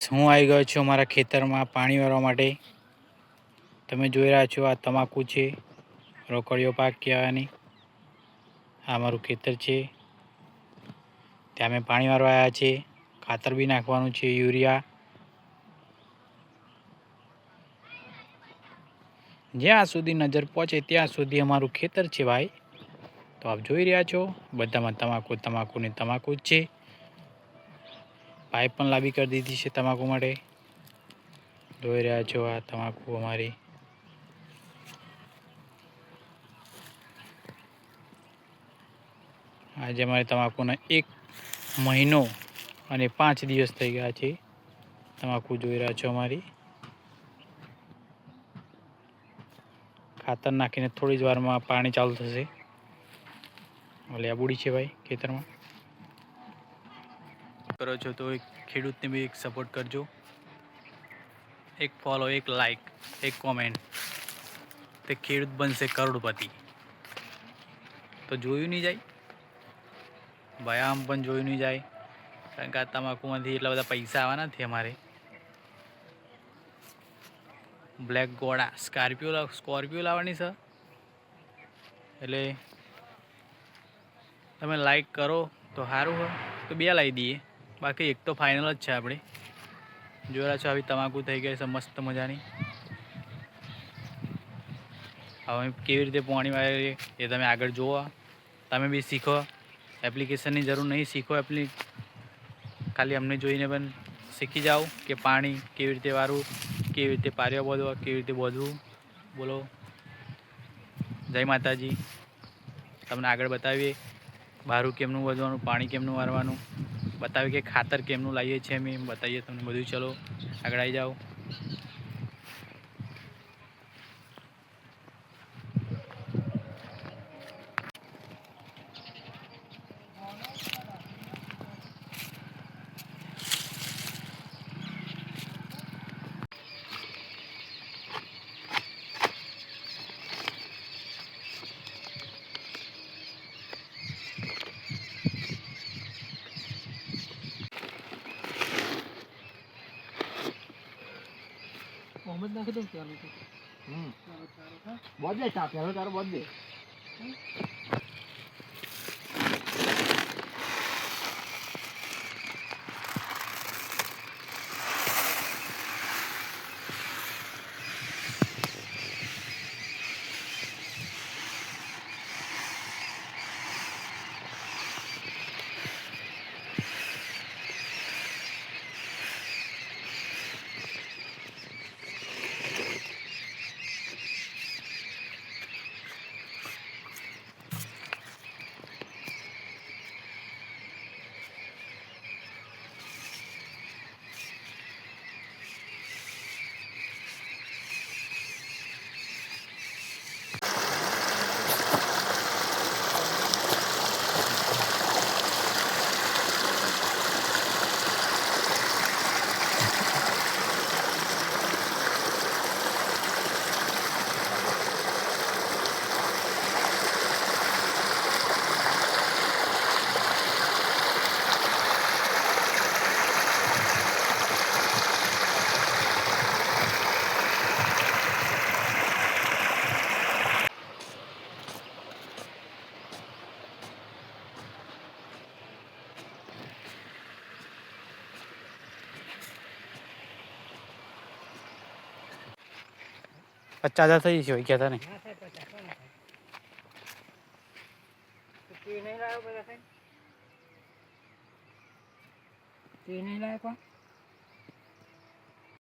હું આવી ગયો છું અમારા ખેતરમાં પાણી વાળવા માટે. તમે જોઈ રહ્યા છો આ તમાકુ છે, રોકડીયો પાક કહેવાની. આ અમારું ખેતર છે, ત્યાં અમે પાણી વાળવા આવ્યા છે. ખાતર બી નાખવાનું છે, યુરિયા. જ્યાં સુધી નજર પહોંચે ત્યાં સુધી અમારું ખેતર છે ભાઈ. તો આપ જોઈ રહ્યા છો બધામાં તમાકુ ને તમાકુ જ છે. પાઇપ પણ લાંબી કરી દીધી છે તમાકુ માટે. જોઈ રહ્યા છો આ તમાકુ અમારી. આજે અમારે તમાકુના 1 મહિનો અને 5 દિવસ થઈ ગયા છે. તમાકુ જોઈ રહ્યા છો અમારી. ખાતર નાખીને થોડી જ વારમાં પાણી ચાલુ થશે. લેબુડી છે ભાઈ ખેતરમાં. કરો છો તો એક ખેડૂતને બી એક સપોર્ટ કરજો. એક ફોલો, એક લાઈક, એક કોમેન્ટ, તે ખેડૂત બનશે કરોડપતિ. તો જોયું નહીં જાય ભાઈ, આમ પણ જોયું નહીં જાય, કારણ કે આ તમાકુમાંથી એટલા બધા પૈસા આવવાના નથી અમારે. બ્લેક ગોળા સ્કોર્પિયો લાવવાની છે, એટલે તમે લાઈક કરો તો સારું હોય તો 2 લાવી દઈએ, બાકી એક તો ફાઇનલ જ છે. આપણે જોયા છો આવી તમાકુ થઈ ગઈ છે મસ્ત મજાની. હવે કેવી રીતે પાણી વાળીએ એ તમે આગળ જુઓ, તમે બી શીખો. એપ્લિકેશનની જરૂર નહીં, શીખો ખાલી અમને જોઈને પણ શીખી જાઓ કે પાણી કેવી રીતે વાળવું, કેવી રીતે પાર્યો બોધવા, કેવી રીતે બોધવું. બોલો, જય માતાજી. તમને આગળ બતાવીએ બારું કેમનું વધવાનું, પાણી કેમનું વાળવાનું, બતાવીએ કે ખાતર કેમનું લાવીએ છીએ અમે, બતાવીએ તમને બધું. ચલો આગળ આવી જાઓ. મોહમ્મદ નાખી દઉં ચાલુ તો બધે ચા પહેલો તારો બધે ₹50,000 થઈ જશે કહેતા ને. નહીં લાવ્યો બધા નહીં લાવ્યો કોણ